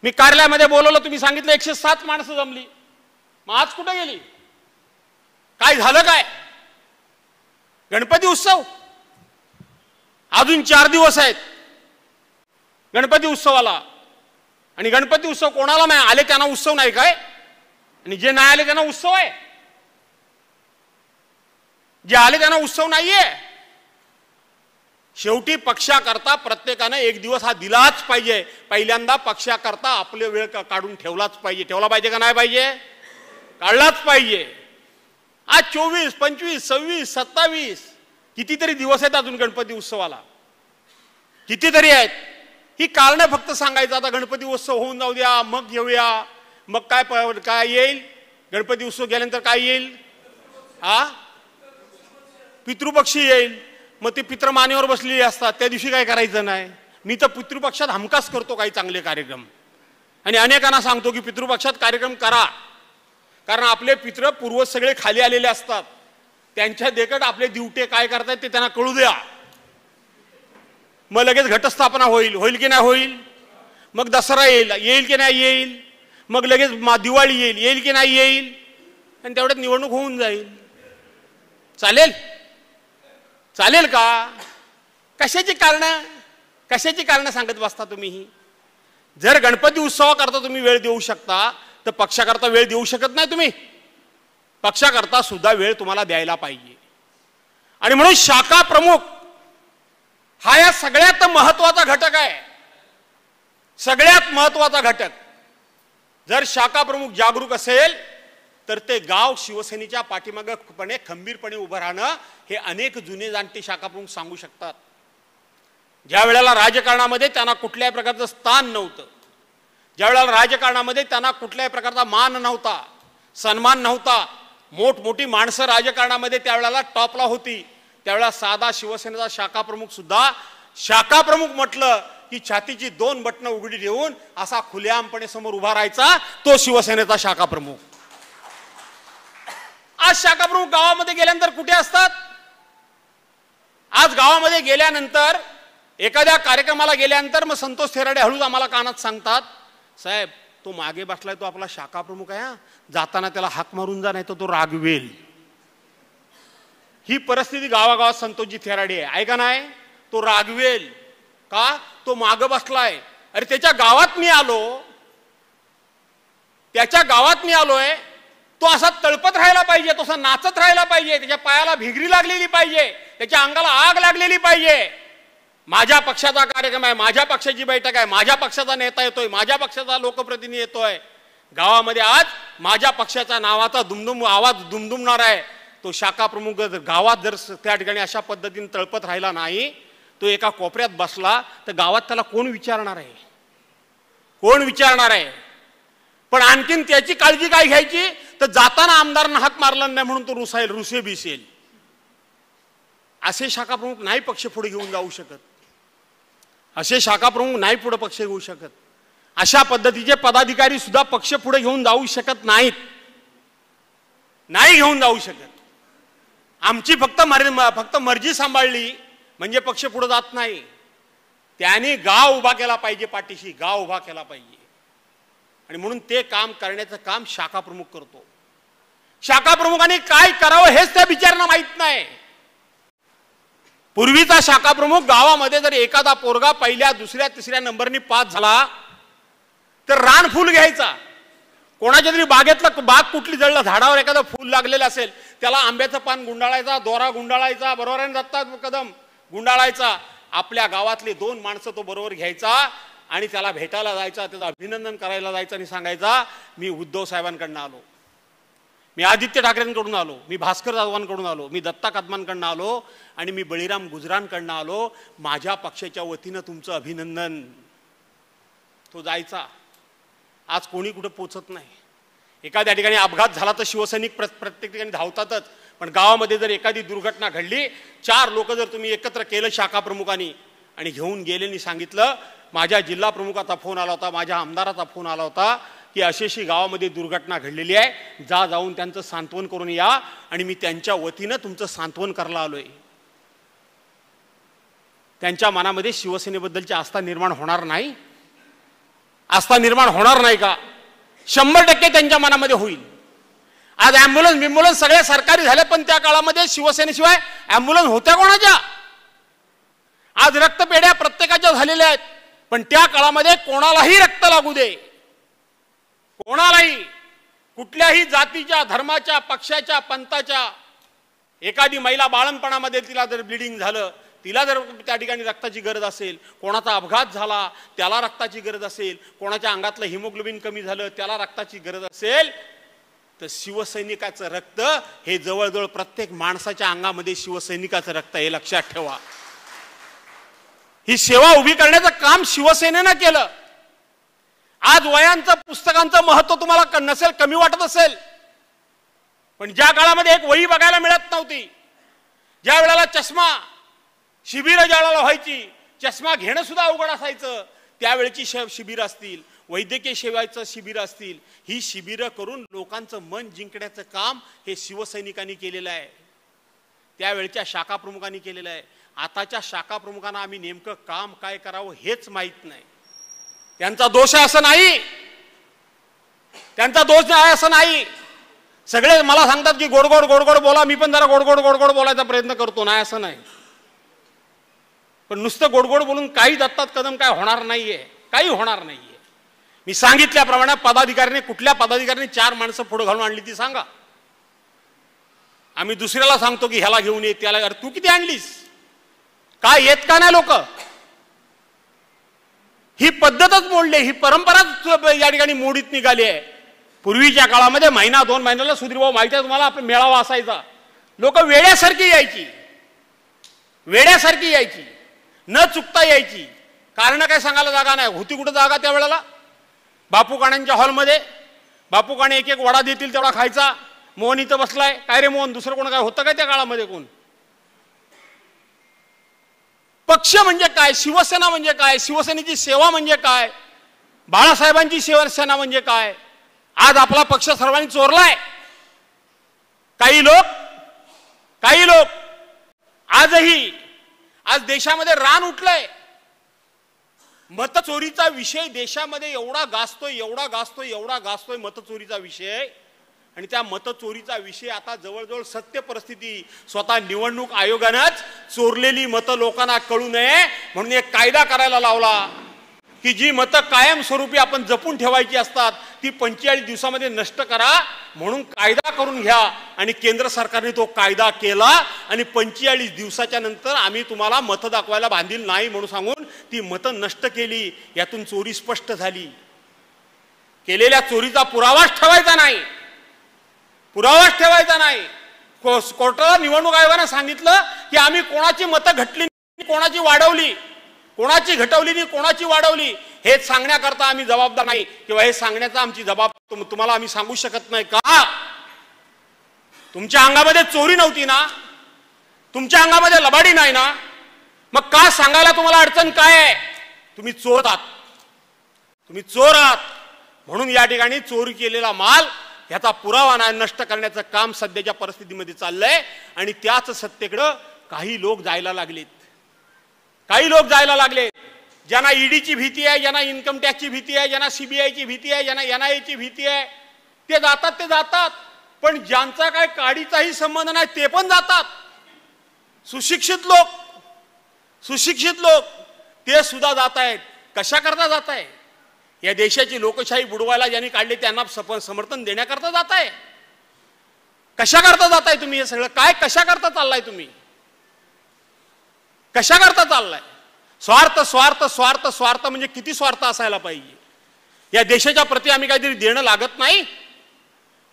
मी कार्यालयामध्ये बोलवलं, तुम्ही सांगितलं 107 माणसं जमली. मग आज कुठे गेली? काय झालं? काय गणपती उत्सव अजून 4 दिवस आहेत गणपती उत्सवाला. आणि गणपती उत्सव कोणाला नाही आले त्यांना उत्सव नाही काय? आणि जे नाही आले त्यांना उत्सव आहे? जे आले त्यांना उत्सव नाहीये? शेवटी पक्षाकरता प्रत्येकाने एक दिवस हा दिलाच पाहिजे. पहिल्यांदा पक्षाकरता आपले वेळ काढून ठेवलाच पाहिजे. ठेवला पाहिजे का नाही पाहिजे? काढलाच पाहिजे. आज 24, 25, 26, 27 कितीतरी दिवस आहेत अजून गणपती उत्सवाला, कितीतरी आहेत. ही कारणं फक्त सांगायचं आता गणपती उत्सव होऊन जाऊ द्या, मग घेऊया, मग काय येईल? गणपती उत्सव गेल्यानंतर काय येईल? पितृपक्षी येईल. मग ते पित्र मानेवर बसलेले असतात, त्या दिवशी काय करायचं नाही. मी तर पितृपक्षात हमखास करतो काही चांगले कार्यक्रम, आणि अनेकांना सांगतो की पितृपक्षात कार्यक्रम करा, कारण आपले पित्र पूर्वज सगळे खाली आलेले असतात. त्यांच्या देखत आपले दिवटे काय करतायत ते त्यांना कळू द्या. मग लगेच घटस्थापना होईल की नाही होईल? मग दसरा येईल की नाही येईल? मग लगेच दिवाळी येईल की नाही येईल? आणि तेवढ्यात निवडणूक होऊन जाईल. चालेल का? कशाची कारण सांगत बसता तुम्ही? जर गणपती उत्सवाकरता तुम्ही वेळ देऊ शकता तर पक्षाकरता वेळ देऊ शकत नाही तुम्ही? पक्षाकरता सुद्धा वेळ तुम्हाला द्यायला पाहिजे. आणि म्हणून शाखा प्रमुख हा या सगळ्यात महत्वाचा घटक आहे. सगळ्यात महत्वाचा घटक. जर शाखा प्रमुख जागरूक असेल तर ते गाव शिवसेनेच्या पाठीमागे खंबीरपणे उभं राहणं हे अनेक जुने जाणते शाखा प्रमुख सांगू शकतात. ज्या वेळेला राजकारणामध्ये त्यांना कुठल्याही प्रकारचं स्थान नव्हतं, ज्या वेळेला राजकारणामध्ये त्यांना कुठल्याही प्रकारचा मान नव्हता, सन्मान नव्हता, मोठमोठी माणसं राजकारणामध्ये त्यावेळेला टॉपला होती, त्यावेळेला साधा शिवसेनेचा शाखा प्रमुख सुद्धा शाखा प्रमुख म्हटलं की छातीची 2 बटणं उघडी ठेवून असा खुलेआमपणे समोर उभा राहायचा तो शिवसेनेचा शाखा प्रमुख. आज शाखा प्रमुख गावामध्ये गेल्यानंतर कुठे असतात? आज गावामध्ये गेल्यानंतर एखाद्या कार्यक्रमाला गेल्यानंतर मग संतोष थेराडे हळूच आम्हाला कानात सांगतात, साहेब तो मागे बसलाय तो आपला शाखा प्रमुख आहे, जाताना त्याला हाक मारून जा, नाही तर तो रागवेल. ही परिस्थिती गावागावात संतोषजी थेराडे आहे का नाही? तो रागवेल का? तो मागे बसलाय. अरे त्याच्या गावात मी आलोय, तो असा तळपत राहायला पाहिजे, तो असा नाचत राहायला पाहिजे, त्याच्या पायाला भिगरी लागलेली पाहिजे, त्याच्या अंगाला आग लागलेली पाहिजे. माझ्या पक्षाचा कार्यक्रम आहे, माझ्या पक्षाची बैठक आहे, माझ्या पक्षाचा नेता येतोय, माझ्या पक्षाचा लोकप्रतिनिधी येतोय. गावामध्ये आज माझ्या पक्षाच्या नावाचा आवाज दुमदुमणार आहे. तो शाखा प्रमुख गावात जर त्या ठिकाणी अशा पद्धतीने तळपत राहिला नाही, तो एका कोपऱ्यात बसला तर गावात त्याला कोण विचारणार आहे? कोण विचारणार आहे? पण आणखीन त्याची काळजी काय घ्यायची तर जाताना आमदारांना हाक मारला नाही म्हणून तो रुसे बिसेल. असे शाखा प्रमुख नाही पक्ष पुढे घेऊन जाऊ शकत. असे शाखा प्रमुख नाही पुढे पक्ष घेऊ शकत. अशा पद्धतीचे पदाधिकारी सुद्धा पक्ष पुढे घेऊन जाऊ शकत नाहीत, नाही घेऊन जाऊ शकत. आमची फक्त मर्जी सांभाळली म्हणजे पक्ष पुढे जात नाही. त्याने गाव उभा केला पाहिजे, पाठीशी गाव उभा केला पाहिजे. आणि म्हणून ते काम करण्याचं काम शाखा प्रमुख करतो. शाखा प्रमुखांनी काय करावं हेच त्या बिचाऱ्यांना माहित नाही. पूर्वीचा शाखा प्रमुख गावामध्ये जर एखादा पोरगा पहिल्या दुसऱ्या तिसऱ्या नंबरनी पास झाला तर रान फुल घ्यायचा. कोणाच्या तरी बागेतलं बाग कुठली जळलं, झाडावर एखादं फुल लागलेलं असेल त्याला आंब्याचं पान गुंडाळायचा, दोरा गुंडाळायचा, बरोबर आहे दत्ता कदम गुंडाळायचा. आपल्या गावातले 2 माणसं तो बरोबर घ्यायचा आणि त्याला भेटायला जायचा, त्याचं अभिनंदन करायला जायचं आणि सांगायचा मी उद्धव साहेबांकडून आलो, मी आदित्य ठाकरेंकडून आलो, मी भास्कर जाधवांकडून आलो, मी दत्ता कदमांकडून आलो आणि मी बळीराम गुजरांकडून आलो, माझ्या पक्षाच्या वतीनं तुमचं अभिनंदन. तो जायचा. आज कोणी कुठे पोचत नाही. एखाद्या ठिकाणी अपघात झाला तर शिवसैनिक प्रत्येक ठिकाणी धावतातच, पण गावामध्ये जर एखादी दुर्घटना घडली, 4 लोक जर तुम्ही एकत्र केलं शाखा प्रमुखांनी आणि घेऊन गेले आणि सांगितलं माझ्या जिल्हा प्रमुखाचा फोन आला होता, माझ्या आमदाराचा फोन आला होता की अशी गावामध्ये दुर्घटना घडलेली आहे, जाऊन त्यांचं सांत्वन करून या आणि मी त्यांच्या वतीनं तुमचं सांत्वन करायला आलोय. त्यांच्या मनामध्ये शिवसेनेबद्दलची आस्था निर्माण होणार नाही? आस्था निर्माण होणार नाही का? 100% त्यांच्या मनामध्ये होईल. आज ॲम्ब्युलन्स सगळे सरकारी झाले, पण त्या काळामध्ये शिवसेनेशिवाय ॲम्ब्युलन्स होत्या कोणाच्या? आज रक्तपेढ्या प्रत्येकाच्या झालेल्या आहेत, पण त्या काळामध्ये कोणालाही रक्त लागू दे, कोणालाही कुठल्याही जातीच्या, धर्माच्या, पक्षाच्या, पंथाच्या, एखादी महिला बाळंतपणामध्ये तिला जर ब्लिडिंग झालं, तिला जर त्या ठिकाणी रक्ताची गरज असेल, कोणाचा अपघात झाला त्याला रक्ताची गरज असेल, कोणाच्या अंगातलं हिमोग्लोबिन कमी झालं त्याला रक्ताची गरज असेल, तर शिवसैनिकाचं रक्त हे जवळजवळ प्रत्येक माणसाच्या अंगामध्ये शिवसैनिकाचं रक्त, हे लक्षात ठेवा. ही सेवा उभी करण्याचं काम शिवसेनेनं केलं. आज वयांचं पुस्तकांचं महत्व तुम्हाला नसेल, कमी वाटत असेल, पण ज्या काळामध्ये एक वही बघायला मिळत नव्हती, ज्या वेळेला चष्मा शिबिरं ज्या वेळेला व्हायची, चष्मा घेणं सुद्धा अवघड असायचं, त्यावेळेची शिबिरं असतील, वैद्यकीय सेवाचं शिबिरं असतील, ही शिबिरं करून लोकांचं मन जिंकण्याचं काम हे शिवसैनिकांनी केलेलं आहे, त्यावेळच्या शाखा प्रमुखांनी केलेलं आहे. आताच्या शाखा प्रमुखांना आम्ही नेमकं काम काय करावं हेच माहीत नाही. त्यांचा दोष आहे असं नाही, त्यांचा दोष आहे असं नाही. सगळे मला सांगतात की गोड गोड बोला, मी पण जरा गोड गोड बोलायचा प्रयत्न करतो, नाही असं नाही, पण नुसतं गोड बोलून काही दत्तात कदम काय होणार नाहीये, काही होणार नाहीये. मी सांगितल्याप्रमाणे पदाधिकाऱ्याने, कुठल्या पदाधिकाऱ्याने 4 माणसं पुढे घालून आणली ती सांगा. आम्ही दुसऱ्याला सांगतो की ह्याला घेऊन ये, त्याला, अरे तू किती आणलीस, काय येत का नाही लोक? ही पद्धतच मोडली, ही परंपराच या ठिकाणी मोडीत निघाली आहे. पूर्वीच्या काळामध्ये महिना 2 महिन्याला सुधीरभाऊ माहिती आहे तुम्हाला, आपण मेळावा असायचा, लोक वेड्यासारखी यायची, न चुकता यायची. कारण काय सांगायला जागा नाही होती. कुठं जागा त्यावेळेला? बापू काण्यांच्या हॉलमध्ये. बापू काणे एक वडा देतील तेवढा खायचा. मोहन इथं बसलाय, काय रे मोहन, दुसरं कोण काय होतं काय त्या काळामध्ये? कोण? पक्ष म्हणजे काय, शिवसेना म्हणजे काय, शिवसेनेची सेवा म्हणजे काय, बाळासाहेबांची शिवसेना म्हणजे काय? आज आपला पक्ष सर्वांनी चोरलाय. काही लोक आजही, आज देशामध्ये रान उठलंय. मतचोरीचा विषय देशामध्ये एवढा गाजतोय मतचोरीचा विषय, आणि त्या मतचोरीचा विषय आता जवळजवळ सत्य परिस्थिती, स्वतः निवडणूक आयोगानंच चोरलेली मतं लोकांना कळू नये म्हणून एक कायदा करायला लावला की जी मतं कायमस्वरूपी आपण जपून ठेवायची असतात ती 45 दिवसामध्ये नष्ट करा म्हणून कायदा करून घ्या. आणि केंद्र सरकारने तो कायदा केला आणि 45 दिवसाच्या नंतर आम्ही तुम्हाला मतं दाखवायला बांधील नाही म्हणून सांगून ती मतं नष्ट केली. यातून चोरी स्पष्ट झाली. केलेल्या चोरीचा पुरावाच ठेवायचा नाही. कोर्टाला निवडणूक आयोगाने सांगितलं की आम्ही कोणाची मतं घटली, कोणाची वाढवली, कोणाची घटवली, कोणाची वाढवली हे सांगण्याकरता आम्ही जबाबदार नाही, किंवा हे सांगण्याचा आमची जबाब तुम्हाला आम्ही सांगू शकत नाही का? तुमच्या अंगामध्ये चोरी नव्हती ना, तुमच्या अंगामध्ये लबाडी नाही ना, मग का सांगायला तुम्हाला अडचण काय आहे? तुम्ही चोर आहात म्हणून या ठिकाणी चोरी केलेला माल याचा पुरावा नाही नष्ट करण्याचं काम सध्याच्या परिस्थितीमध्ये चाललंय. आणि त्याच सत्तेकडे काही लोक जायला लागलेत. ज्यांना ईडीची भीती आहे, ज्यांना इन्कम टॅक्सची भीती आहे, ज्यांना सीबीआयची भीती आहे, ज्यांना एनआयएची भीती आहे, ते जातात. पण ज्यांचा काय काडीचाही संबंध नाही ते पण जातात. सुशिक्षित लोक ते सुद्धा जात आहेत. कशा करता जात आहे? या देशाची लोकशाही बुडवायला ज्यांनी काढली त्यांना समर्थन देण्याकरता जात आहे. कशा करता जात आहे तुम्ही? हे सगळं काय कशा करता चाललाय तुम्ही? कशा करता चाललाय? स्वार्थ स्वार्थ स्वार्थ स्वार्थ म्हणजे किती स्वार्थ असायला पाहिजे? या देशाच्या प्रती आम्ही काहीतरी देणं लागत नाही?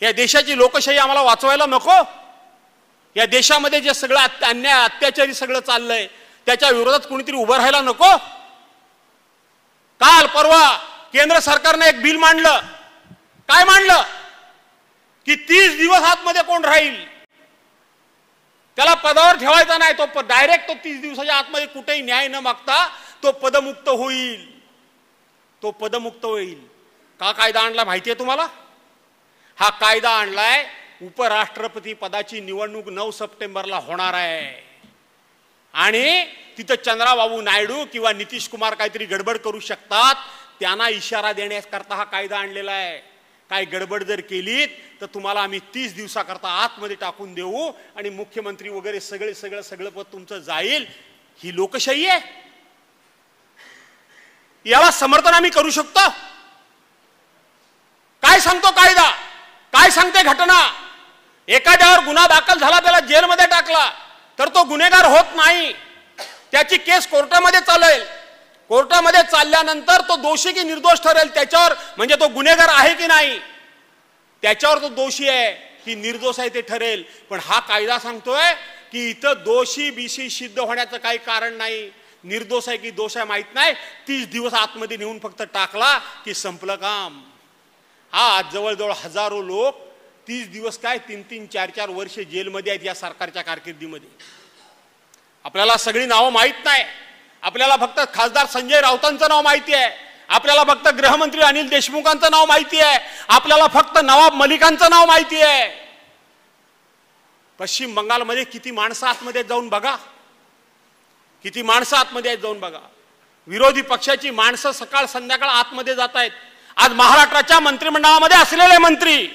या देशाची लोकशाही आम्हाला वाचवायला नको? या देशामध्ये जे सगळं अन्याय अत्याचारी सगळं चाललंय त्याच्या विरोधात कोणीतरी उभं राहायला नको? काल परवा केंद्र सरकारने एक बिल मांडलं. काय मांडलं? की 30 दिवस आतमध्ये कोण राहील त्याला पदावर ठेवायचा नाही. तो डायरेक्ट 30 दिवसाच्या आतमध्ये कुठेही न्याय न मागता तो पदमुक्त होईल. तो पदमुक्त होईल. का कायदा आणला माहितीये तुम्हाला? हा कायदा आणलाय उपराष्ट्रपती पदाची निवडणूक 9 सप्टेंबरला होणार आहे आणि तिथं चंद्राबाबू नायडू किंवा नितीश कुमार काहीतरी गडबड करू शकतात. त्यांना इशारा देण्याकरता हा कायदा आणलेला आहे. काय गडबड जर केलीत तर तुम्हाला आम्ही 30 दिवसाकरता आतमध्ये टाकून देऊ आणि मुख्यमंत्री वगैरे सगळं पद तुमचं जाईल. ही लोकशाही आहे. याला समर्थन आम्ही करू शकतो? काय सांगतो कायदा? काय सांगते घटना? एखाद्यावर गुन्हा दाखल झाला त्याला जेलमध्ये टाकला तर तो गुन्हेगार होत नाही. त्याची केस कोर्टामध्ये चालेल. कोर्टामध्ये चालल्यानंतर तो दोषी की निर्दोष ठरेल त्याच्यावर, म्हणजे तो गुन्हेगार आहे की नाही त्याच्यावर तो दोषी आहे की निर्दोष आहे ते ठरेल. पण हा कायदा सांगतोय की इथं दोषी बीसी सिद्ध होण्याचं काही कारण नाही. निर्दोष आहे की दोष आहे माहित नाही. 30 दिवस आतमध्ये नेऊन फक्त टाकला की संपलं काम. हा जवळजवळ हजारो लोक 30 दिवस काय 3-3, 4-4 वर्ष जेलमध्ये आहेत या सरकारच्या कारकिर्दीमध्ये. आपल्याला सगळी नावं माहित नाही. आपल्याला फक्त खासदार संजय राऊतांचं नाव माहिती आहे. आपल्याला फक्त गृहमंत्री अनिल देशमुखांचं नाव माहिती आहे. आपल्याला फक्त नवाब मलिकांचं नाव माहिती आहे. पश्चिम बंगालमध्ये किती माणसं आतमध्ये जाऊन बघा. किती माणसं आतमध्ये जाऊन बघा. विरोधी पक्षाची माणसं सकाळ संध्याकाळ आतमध्ये जात आहेत. आज महाराष्ट्राच्या मंत्रिमंडळामध्ये असलेले मंत्री,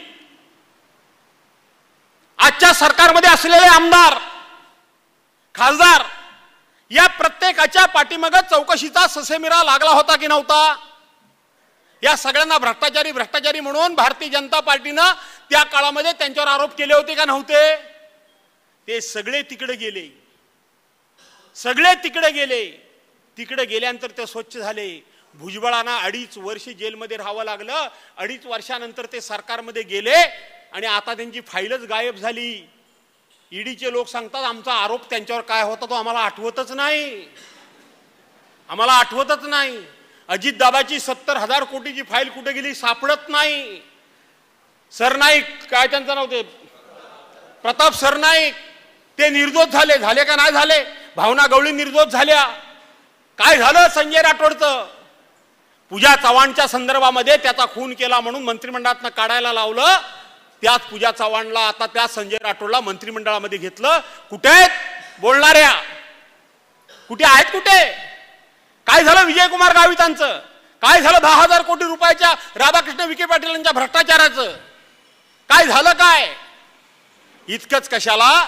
आजच्या सरकारमध्ये असलेले आमदार, खासदार, या प्रत्येकाच्या पाठीमागे चौकशीचा ससेमिरा लागला होता की नव्हता? या सगळ्यांना भ्रष्टाचारी म्हणून भारतीय जनता पार्टीनं त्या काळामध्ये त्यांच्यावर आरोप केले होते का नव्हते? ते सगळे तिकडे गेले. सगळे तिकडे गेले. तिकडे गेल्यानंतर ते स्वच्छ झाले. भुजबळांना 2.5 वर्ष जेलमध्ये राहावं लागलं. 2.5 वर्षानंतर ते सरकारमध्ये गेले आणि आता त्यांची फाईलच गायब झाली. ईडीचे लोक सांगतात आमचा आरोप त्यांच्यावर काय होता तो आम्हाला आठवतच नाही. आम्हाला आठवतच नाही. अजितदादाची 70,000 कोटीची फाईल कुठे गेली सापडत नाही. सरनाईक, काय त्यांचं नाव ते, प्रताप सरनाईक, ते निर्दोष झाले का नाही झाले? भावना गवळी निर्दोष झाल्या. काय झालं संजय राठोडचं? पूजा चव्हाणच्या संदर्भामध्ये त्याचा खून केला म्हणून मंत्रिमंडळातनं काढायला लावलं. त्याच पूजा चव्हाणला आता त्या संजय राठोडला मंत्रिमंडळामध्ये घेतलं. कुठे आहेत बोलणाऱ्या? कुठे आहेत? कुठे? काय झालं विजयकुमार गावितांचं? काय झालं 10,000 कोटी रुपयाच्या राधाकृष्ण विखे पाटील यांच्या भ्रष्टाचाराचं? काय झालं? काय इतकंच कशाला,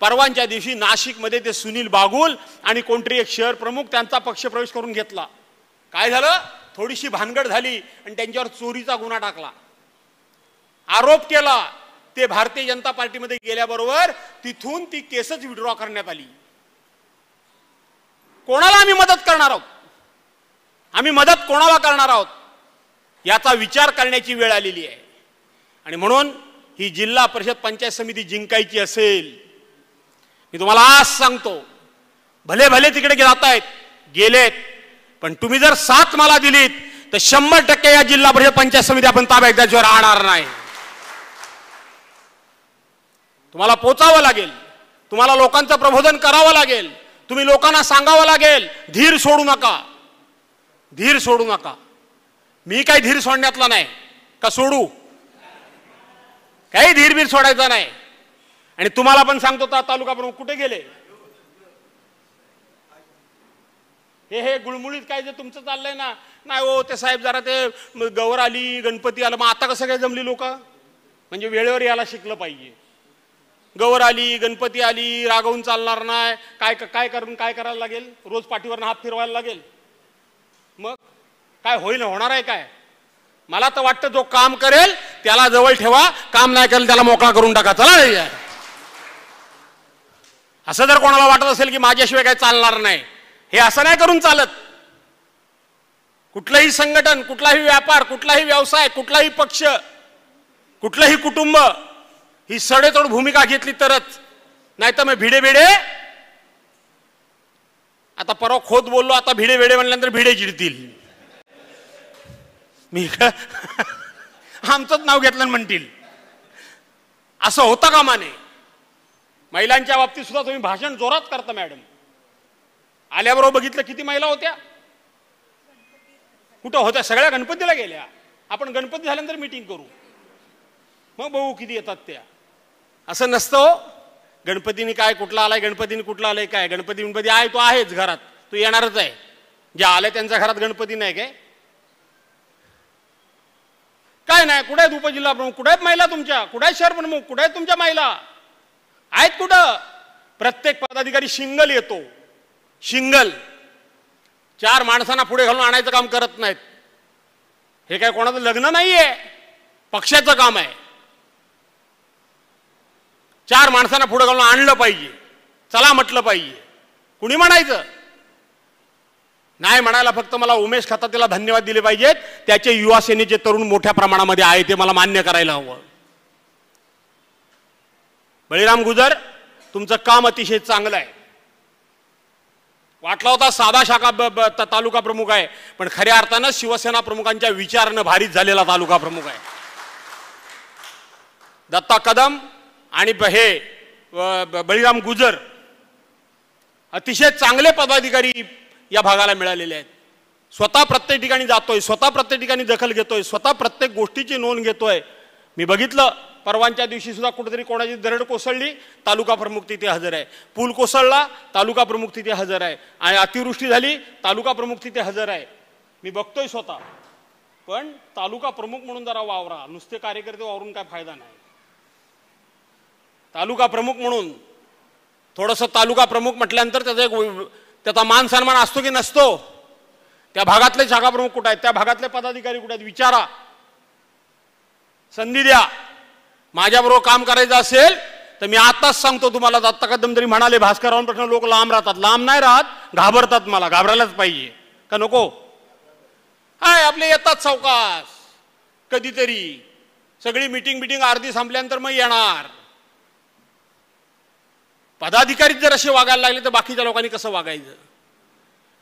परवांच्या दिवशी नाशिकमध्ये ते सुनील बागुल आणि कोणतरी एक शहर प्रमुख त्यांचा पक्ष प्रवेश करून घेतला. काय झालं? थोडीशी भानगड झाली आणि त्यांच्यावर चोरीचा गुन्हा टाकला, आरोप केला. ते भारतीय जनता पार्टीमध्ये गेल्याबरोबर तिथून ती केसच विड्रॉ करण्यात आली. कोणाला आम्ही मदत करणार आहोत? आम्ही मदत कोणाला करणार आहोत याचा विचार करण्याची वेळ आलेली आहे. आणि म्हणून ही जिल्हा परिषद पंचायत समिती जिंकायची असेल, मी तुम्हाला आज सांगतो, भले भले तिकडे जात आहेत, गेलेत, पण तुम्ही जर साथ मला दिलीत तर 100% या जिल्हा परिषद पंचायत समिती आपण ताब्यात द्यायची राहणार नाही. तुम्हाला पोचावं लागेल. तुम्हाला लोकांचं प्रबोधन करावं लागेल. तुम्ही लोकांना सांगावं लागेल धीर सोडू नका, धीर सोडू नका. मी काही धीर सोडण्यातला नाही का सोडू, काही धीर सोडायचा नाही. आणि तुम्हाला पण सांगतो तालुका प्रमुख कुठे गेले? हे गुळमुळीत काय जे तुमचं चाललंय ना, नाही हो ते साहेब जरा ते गौर आली, गणपती आला, मग आता कसं काय जमली लोक? म्हणजे वेळेवर यायला शिकलं पाहिजे. गौर आली, गणपती आली, रागवून चालणार नाही. काय करायला लागेल? रोज पाठीवर हात फिरवायला लागेल. मग काय होईल? होणार आहे काय? मला तर वाटतं जो काम करेल त्याला जवळ ठेवा, काम नाही करेल त्याला मोकळा करून टाका. चला, असं जर कोणाला वाटत असेल की माझ्याशिवाय काही चालणार नाही, हे असं नाही करून चालत. कुठलंही संघटन, कुठलाही व्यापार, कुठलाही व्यवसाय, कुठलाही पक्ष, कुठलंही कुटुंब ही सडेतोड भूमिका घेतली तरच. नाही तर मग भिडे आता परवा खोत बोललो, आता भिडे म्हणल्यानंतर भिडे जिडतील. मी आमचंच नाव घेतलं म्हणतील. असं होतं का माने? महिलांच्या बाबतीत सुद्धा तुम्ही भाषण जोरात करता मॅडम. आल्याबरोबर बघितलं किती महिला होत्या? कुठं होत्या? सगळ्या गणपतीला गेल्या. आपण गणपती झाल्यानंतर मीटिंग करू, मग बघू किती येतात त्या. असं नसतं. गणपतीने काय कुठला आलाय, गणपतीने कुठला आलाय काय? गणपती आहे, तो आहेच घरात, तो येणारच आहे. जे आले त्यांच्या घरात गणपती नाही काय नाही. कुठे आहेत उपजिल्हा प्रमुख? कुठे आहेत महिला तुमच्या? कुठे आहेत शहर प्रमुख? कुठे आहेत तुमच्या महिला? आहेत कुठं? प्रत्येक पदाधिकारी शिंगल येतो. शिंगल 4 माणसांना पुढे घालून आणायचं काम करत नाहीत. हे काय कोणाचं लग्न नाहीये, पक्षाचं काम आहे. 4 माणसांना पुढे घालून आणलं पाहिजे, चला म्हटलं पाहिजे. कुणी म्हणायचं नाही. म्हणायला फक्त मला उमेश खतातीला धन्यवाद दिले पाहिजेत. त्याचे युवा सेनेचे तरुण मोठ्या प्रमाणामध्ये आहे, ते मला मान्य करायला हवं. बळीराम गुजर, तुमचं काम अतिशय चांगलं आहे. वाटला होता साधा शाखा तालुका प्रमुख आहे, पण खऱ्या अर्थानं शिवसेना प्रमुखांच्या विचारानं भारीच झालेला तालुका प्रमुख आहे. दत्ता कदम आणि हे बळीराम गुजर अतिशय चांगले पदाधिकारी या भागाला मिळालेले आहेत. स्वतः प्रत्येक ठिकाणी जातोय, स्वतः प्रत्येक ठिकाणी दखल घेतोय, स्वतः प्रत्येक गोष्टीची नोंद घेतोय. मी बघितलं परवांच्या दिवशी सुद्धा कुठेतरी कोणाची दरड कोसळली, तालुका प्रमुख तिथे हजर आहे. पूल कोसळला, तालुका प्रमुख तिथे हजर आहे. आणि अतिवृष्टी झाली, तालुका प्रमुख तिथे हजर आहे. मी बघतोय स्वतः. पण तालुका प्रमुख म्हणून जरा वावरा, नुसते कार्यकर्ते वावरून काय फायदा नाही. तालुका प्रमुख म्हणून थोडंसं, तालुका प्रमुख म्हटल्यानंतर त्याचा मान सन्मान असतो की नसतो? त्या भागातले शाखा प्रमुख कुठे आहेत? त्या भागातले पदाधिकारी कुठे आहेत? विचारा, संधी द्या. माझ्याबरोबर काम करायचं असेल तर मी आताच सांगतो तुम्हाला. दत्ता कदम जरी म्हणाले भास्कररावांपासून लोक लांब राहतात, लांब नाही राहत, घाबरतात. मला घाबरायलाच पाहिजे का नको? हाय, आपले येतात सावकाश कधीतरी. सगळी मीटिंग अर्धी संपल्यानंतर मग येणार. पदाधिकारी जर असे वागायला लागले तर बाकीच्या लोकांनी कसं वागायचं?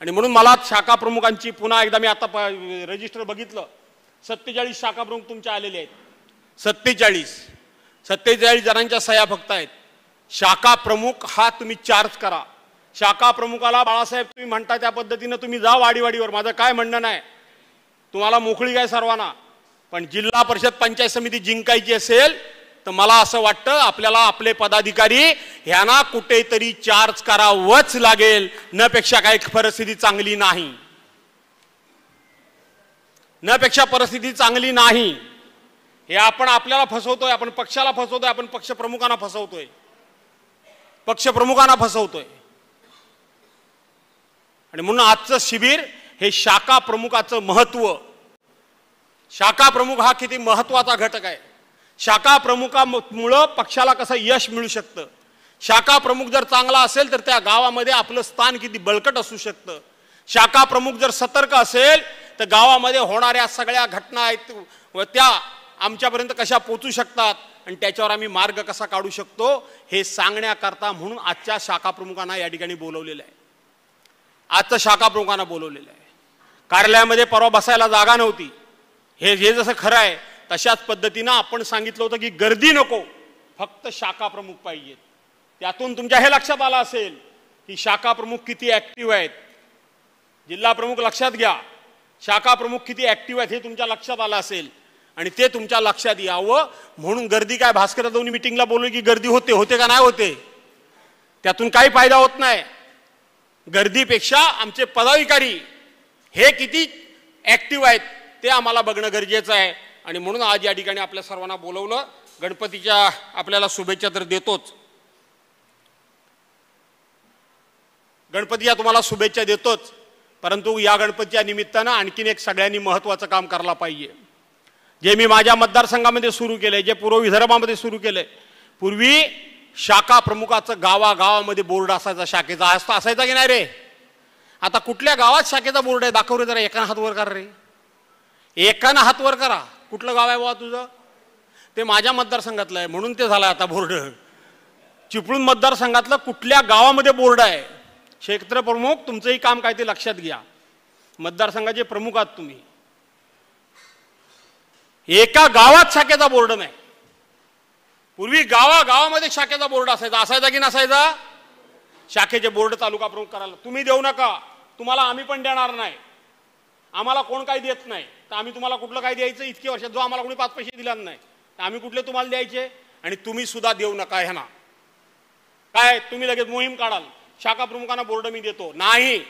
आणि म्हणून मला शाखा प्रमुखांची पुन्हा एकदा, मी आता रजिस्टर बघितलं, 47 शाखा प्रमुख तुमच्या आलेले आहेत. 47 जणांच्या सह्या फक्त आहेत. शाखा प्रमुख हा तुम्ही चार्ज करा. शाखा प्रमुखाला बाळासाहेब तुम्ही म्हणता त्या पद्धतीनं तुम्ही जा वाडीवर. माझं काय म्हणणं नाही, तुम्हाला मोकळी काय सर्वांना. पण जिल्हा परिषद पंचायत समिती जिंकायची असेल तर मला असं वाटतं आपल्याला आपले पदाधिकारी ह्यांना कुठेतरी चार्ज करावंच लागेल. नपेक्षा काही परिस्थिती चांगली नाही, नपेक्षा परिस्थिती चांगली नाही. हे आपण आपल्याला फसवतोय, आपण पक्षाला फसवतोय, आपण पक्षप्रमुखांना फसवतोय. आणि म्हणून आजचं शिबिर हे शाखा प्रमुखाचं महत्व. शाखा प्रमुख हा किती महत्वाचा घटक आहे. शाखा प्रमुखामुळं पक्षाला कसं यश मिळू शकतं. शाखा प्रमुख जर चांगला असेल तर त्या गावामध्ये आपलं स्थान किती बळकट असू शकतं. शाखा प्रमुख जर सतर्क असेल तर गावामध्ये होणाऱ्या सगळ्या घटना आहेत व त्या आमच्यापर्यंत कशा पोचू शकतात आणि त्याच्यावर आम्ही मार्ग कसा काढू शकतो हे सांगण्याकरता म्हणून आजच्या शाखा प्रमुखांना या ठिकाणी बोलवलेलं आहे. आजचं शाखा प्रमुखांना बोलवलेलं आहे. कार्यालयामध्ये परवा बसायला जागा नव्हती. हे जसं खरं आहे तशाच पद्धतीनं आपण सांगितलं होतं की गर्दी नको, फक्त शाखा प्रमुख पाहिजेत. त्यातून तुमच्या हे लक्षात आलं असेल की शाखा प्रमुख किती ऍक्टिव्ह आहेत. जिल्हा प्रमुख लक्षात घ्या, शाखा प्रमुख किती ऍक्टिव्ह आहेत हे तुमच्या लक्षात आलं असेल. आणि ते तुमच्या लक्षात यावं म्हणून गर्दी काय, भास्कर दोन्ही मिटिंगला बोललो की गर्दी होते का नाही होते, त्यातून काही फायदा होत नाही. गर्दीपेक्षा आमचे पदाधिकारी हे किती ऍक्टिव्ह आहेत ते आम्हाला बघणं गरजेचं आहे. आणि म्हणून आज या ठिकाणी आपल्या सर्वांना बोलवलं. गणपतीच्या आपल्याला शुभेच्छा तर देतोच, गणपतीच्या तुम्हाला शुभेच्छा देतोच, परंतु या गणपतीच्या निमित्तानं आणखीन एक सगळ्यांनी महत्त्वाचं काम करायला पाहिजे. जे मी माझ्या मतदारसंघामध्ये सुरू केलंय, जे पूर्व विदर्भामध्ये सुरू केलंय. पूर्वी शाखा प्रमुखाचं गावागावामध्ये बोर्ड असायचा, शाखेचा असायचा की नाही रे? आता कुठल्या गावात शाखेचा बोर्ड आहे दाखव रे, जरा एकानं हात वर करा रे, एकानं हात वर करा. कुठलं गाव आहे बाबा तुझं? ते माझ्या मतदारसंघातलं आहे म्हणून ते झालं आता बोर्ड. चिपळूण मतदारसंघातलं कुठल्या गावामध्ये बोर्ड आहे? क्षेत्र प्रमुख तुमचंही काम काय ते लक्षात घ्या. मतदारसंघाचे प्रमुख आहात तुम्ही. एका गावात शाखेचा बोर्ड नाही. पूर्वी गावागावामध्ये शाखेचा बोर्ड असायचा की नसायचा? शाखेचे बोर्ड तालुका प्रमुख करायला तुम्ही देऊ नका, तुम्हाला आम्ही पण देणार नाही. आम्हाला कोण काही देत नाही तर आम्ही तुम्हाला कुठलं काय द्यायचं? इतकी वर्षात जो आम्हाला कोणी 5 पैसे दिला नाही तर आम्ही कुठले तुम्हाला द्यायचे? आणि तुम्ही सुद्धा देऊ नका. ह्या ना काय तुम्ही लगेच मोहीम काढाल, शाखा प्रमुखांना बोर्ड मी देतो. नाही,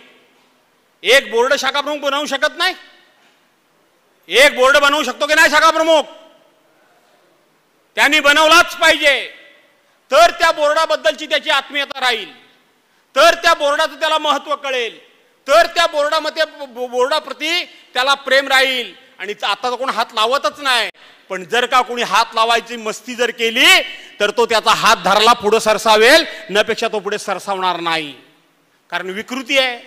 एक बोर्ड शाखा प्रमुख बनवू शकत नाही. एक बोर्ड बनवू शकतो की नाही शाखा प्रमुख? त्यांनी बनवलाच पाहिजे, तर त्या बोर्डाबद्दलची त्याची आत्मीयता राहील, तर त्या बोर्डाचं त्याला महत्त्व कळेल, तर त्या बोर्डाप्रती त्याला प्रेम राहील. आणि आता तर कोण हात लावतच नाही, पण जर का कोणी हात लावायची मस्ती जर केली तर तो त्याचा हात धरला पुढे सरसावेल, नपेक्षा तो पुढे सरसावणार नाही. कारण विकृती आहे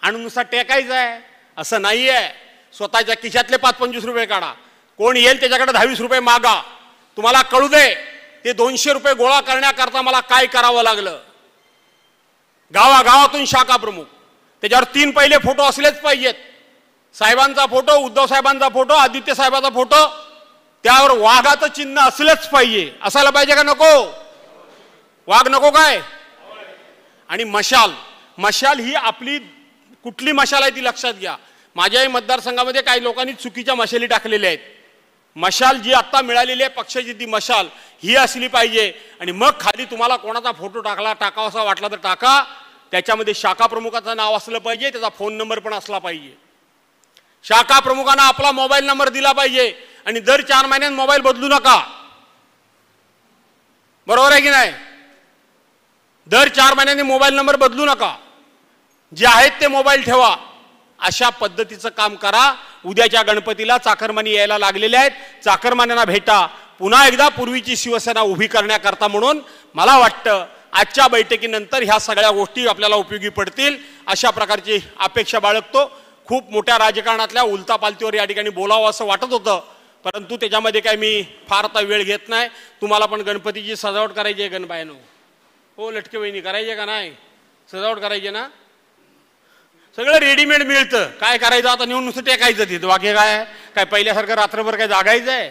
आणि नुसता टेकायचं आहे असं नाही आहे. स्वतःच्या खिशातले 5-25 रुपये काढा, कोण येईल त्याच्याकडे 10-20 रुपये मागा. तुम्हाला कळू दे ते 200 रुपये गोळा करण्याकरता मला काय करावं लागलं. गावागावातून शाखा प्रमुख, त्याच्यावर 3 पहिले फोटो असलेच पाहिजेत. साहेबांचा फोटो, उद्धव साहेबांचा फोटो, आदित्य साहेबांचा फोटो, त्यावर वाघाचं चिन्ह असलंच पाहिजे. असायला पाहिजे का नको? वाघ नको काय? आणि मशाल ही आपली कुठली मशाल आहे ती लक्षात घ्या. माझ्याही मतदारसंघामध्ये काही लोकांनी चुकीच्या मशाली टाकलेल्या आहेत. मशाल जी आता मिळालेली आहे पक्षाची ती मशाल ही असली पाहिजे. आणि मग खाली तुम्हाला कोणाचा फोटो टाकावासा वाटला तर टाका, त्याच्यामध्ये शाखा प्रमुखाचं नाव असलं पाहिजे, त्याचा फोन नंबर पण असला पाहिजे. शाखा प्रमुखांना आपला मोबाईल नंबर दिला पाहिजे. आणि दर 4 महिन्यात मोबाईल बदलू नका. बरोबर आहे की नाही? दर 4 महिन्यांनी मोबाईल नंबर बदलू नका. जे आहेत ते मोबाईल ठेवा. अशा पद्धतीचं काम करा. उद्याच्या गणपतीला चाकरमानी यायला लागलेले आहेत. चाकरमान्यांना भेटा. पुन्हा एकदा पूर्वीची शिवसेना उभी करण्याकरता म्हणून मला वाटतं आजच्या बैठकीनंतर ह्या सगळ्या गोष्टी आपल्याला उपयोगी पडतील अशा प्रकारची अपेक्षा बाळगतो. खूप मोठ्या राजकारणातल्या उलतापालतीवर या ठिकाणी बोलावं असं वाटत होतं, परंतु त्याच्यामध्ये काय मी फार आता वेळ घेत नाही. तुम्हाला पण गणपतीची सजावट करायची आहे गणबायनो? हो लटके वहिनी, करायची का नाही? सजावट करायची ना? सगळं रेडीमेड मिळतं. काय करायचं आता? नेऊन नुसतं टेकायचं तिथं. बाकी काय पहिल्यासारखं रात्रभर काय जागायचं आहे?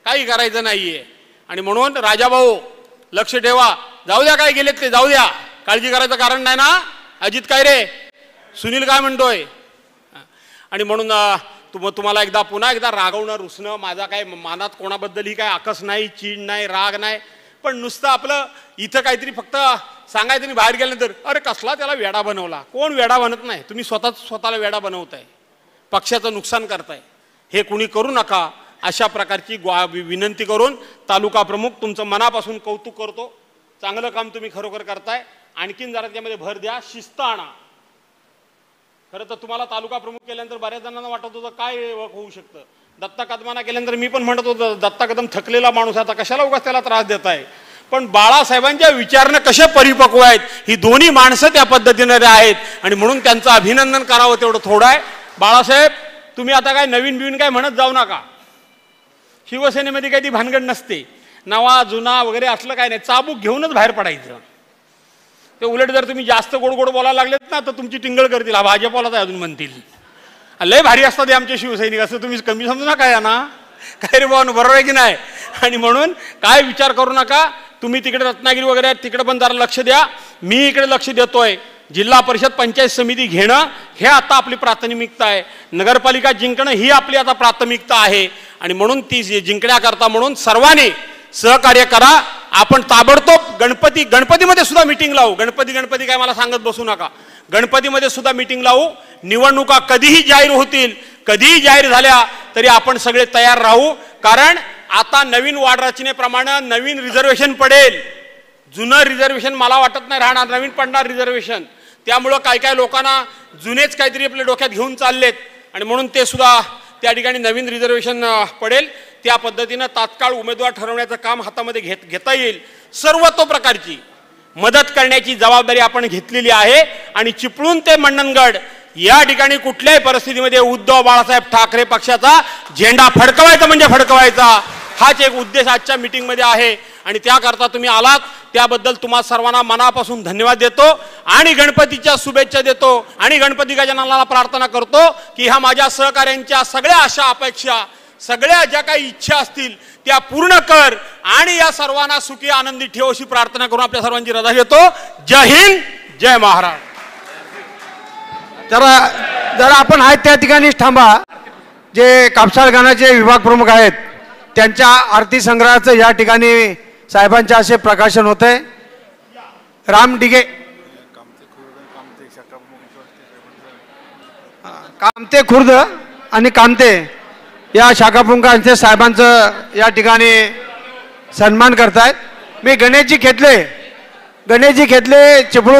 काही करायचं नाहीये. आणि म्हणून राजाभाऊ लक्ष ठेवा. जाऊ द्या, काय गेलेत ते जाऊ द्या, काळजी करायचं कारण नाही ना. अजित काय रे, सुनील काय म्हणतोय? आणि म्हणून तुम्हाला पुन्हा एकदा रागवणं, रुसणं, माझा काय मनात कोणाबद्दलही काय आकस नाही, चीड नाही, राग नाही. पण नुसतं आपलं इथं काहीतरी फक्त सांगायचं आणि बाहेर गेल्यानंतर अरे कसला त्याला वेडा बनवला. कोण वेडा बनत नाही, तुम्ही स्वतःला वेडा बनवताय, पक्षाचं नुकसान करताय. हे कुणी करू नका. अशा प्रकारची विनंती करून तालुका प्रमुख तुमचं मनापासून कौतुक करतो. चांगलं काम तुम्ही खरोखर करताय. आणखीन जरा त्यामध्ये भर द्या, शिस्त आणा. खरं तर तुम्हाला तालुका प्रमुख केल्यानंतर बऱ्याच जणांना वाटत होतं काय होऊ शकतं. दत्ता कदमांना केल्यानंतर मी पण म्हणत होतो दत्ता कदम थकलेला माणूस, आता कशाला उगाच त्याला त्रास देत आहे. पण बाळासाहेबांच्या विचारणं कसे परिपक्व आहेत, ही दोन्ही माणसं त्या पद्धतीने आहेत. आणि म्हणून त्यांचं अभिनंदन करावं तेवढं थोडं आहे. बाळासाहेब तुम्ही आता काय नवीन काय म्हणत जाऊ नका. शिवसेनेमध्ये काही ती भानगड नसते. नवा जुना वगैरे असलं काय नाही, चाबूक घेऊनच बाहेर पडायचं. ते उलट जर तुम्ही जास्त गोड बोलायला लागलेत ना तर तुमची टिंगळ करतील. हा भाजपवाला तर अजून म्हणतील लय भारी असतात ते आमचे शिवसैनिक, असं तुम्ही कमी समजू नका या ना. काय रे भाऊ, बरोबर आहे की नाही? आणि म्हणून काय विचार करू नका. तुम्ही तिकडे रत्नागिरी वगैरे तिकडे पण जरा लक्ष द्या. मी इकडे लक्ष देतोय. जिल्हा परिषद पंचायत समिती घेणं हे आता आपली प्राथमिकता आहे. नगरपालिका जिंकणं ही आपली आता प्राथमिकता आहे. आणि म्हणून ती जिंकण्याकरता म्हणून सर्वांनी सहकार्य करा. आपण ताबडतोब गणपतीमध्ये सुद्धा मीटिंग लावू. गणपती काय मला सांगत बसू नका. गणपतीमध्ये सुद्धा मीटिंग लावू. निवडणुका कधीही जाहीर होतील, कधीही जाहीर झाल्या तरी आपण सगळे तयार राहू. कारण आता नवीन वार्ड रचनेप्रमाणे नवीन रिझर्वेशन पडेल. जुनं रिझर्वेशन मला वाटत नाही राहणार, नवीन पडणार रिझर्वेशन. त्यामुळं काय लोकांना जुनेच काहीतरी आपल्या डोक्यात घेऊन चाललेत आणि म्हणून ते सुद्धा त्या ठिकाणी नवीन रिझर्वेशन पडेल. त्या पद्धतीनं तात्काळ उमेदवार ठरवण्याचं काम हातामध्ये घेता येईल. सर्व प्रकारची मदत करण्याची जबाबदारी आपण घेतलेली आहे आणि चिपळूण ते मंडणगड या ठिकाणी कुठल्याही परिस्थितीमध्ये उद्धव बाळासाहेब ठाकरे पक्षाचा झेंडा फडकवायचा म्हणजे फडकवायचा, हाच एक उद्देश आजच्या मीटिंगमध्ये आहे. आणि त्याकरता तुम्ही आलात त्याबद्दल तुम्हा सर्वांना मनापासून धन्यवाद देतो आणि गणपतीच्या शुभेच्छा देतो आणि गणपती गजाननाला प्रार्थना करतो की ह्या माझ्या सहकाऱ्यांच्या सगळ्या आशा अपेक्षा, सगळ्या ज्या काही इच्छा असतील त्या पूर्ण कर आणि या सर्वांना सुखी आनंदी ठेव अशी प्रार्थना करून आपल्या सर्वांची रजा घेतो. जय हिंद, जय महाराष्ट्र. तर जरा आपण आहेत त्या ठिकाणीच थांबा. जे कापसाळ गाण्याचे विभाग प्रमुख आहेत त्यांच्या आरती संग्रहाचं या ठिकाणी साहेबांच्या असे प्रकाशन होते. राम डिगे, कामते खुर्द आणि कामते या शाखा प्रमुखांचे साहेबांचं या ठिकाणी सन्मान करतायत. मी गणेशजी खेतले चिपळूण